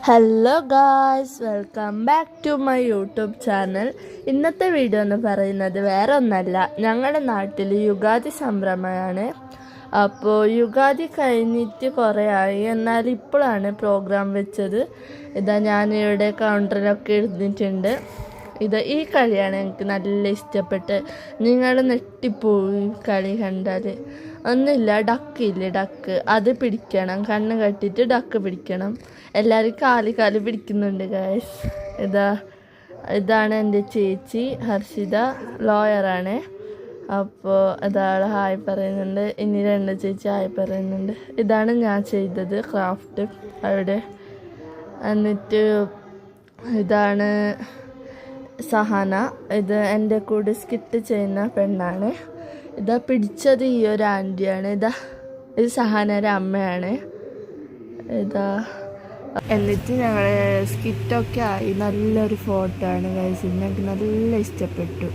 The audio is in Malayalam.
Hello guys, welcome back to my YouTube channel. ഇന്നത്തെ വീഡിയോ എന്ന് പറയുന്നത് വേറെ ഒന്നല്ല, ഞങ്ങളുടെ നാട്ടിൽ യുഗാദി സംഭ്രമമാണ്. അപ്പോൾ യുഗാദി കഴിഞ്ഞിട്ട് കുറേ ആയി, എന്നാൽ ഇപ്പോഴാണ് പ്രോഗ്രാം വെച്ചത്. ഇതാ ഞാനിവിടെ കൗണ്ടറിലൊക്കെ ഇരുന്നിട്ടുണ്ട്. ഈ കളിയാണ് എനിക്ക് നല്ല ഇഷ്ടപ്പെട്ട്. നിങ്ങൾ നെട്ടിപ്പോയി കളി കണ്ടാൽ. ഒന്നുമില്ല, ഡക്ക് അത് പിടിക്കണം, കണ്ണ് കെട്ടിയിട്ട് ഡക്ക് പിടിക്കണം. എല്ലാവരും കാലി പിടിക്കുന്നുണ്ട് ഗായ്സ്. ഇതാണ് എൻ്റെ ചേച്ചി ഹർഷിത, ലോയറാണ്. അപ്പോൾ അതാൾ ഹായ് പറയുന്നുണ്ട്. ഇനി രണ്ട് ചേച്ചി ഹായ് പറയുന്നുണ്ട്. ഇതാണ് ഞാൻ ചെയ്തത് ക്രാഫ്റ്റ് അവിടെ. എന്നിട്ട് ഇതാണ് സഹന, ഇത് എൻ്റെ കൂടെ സ്കിറ്റ് ചെയ്യുന്ന പെണ്ണാണ്. പിടിച്ചത് ഈ ഒരു ആൻറ്റിയാണ്. ഇത് സഹനയുടെ അമ്മയാണ്. എന്നിട്ട് ഞങ്ങൾ സ്കിറ്റൊക്കെ ആയി. നല്ലൊരു ഫോട്ടോ ആണ് ഗൈസ്, എനിക്ക് നല്ല ഇഷ്ടപ്പെട്ടു.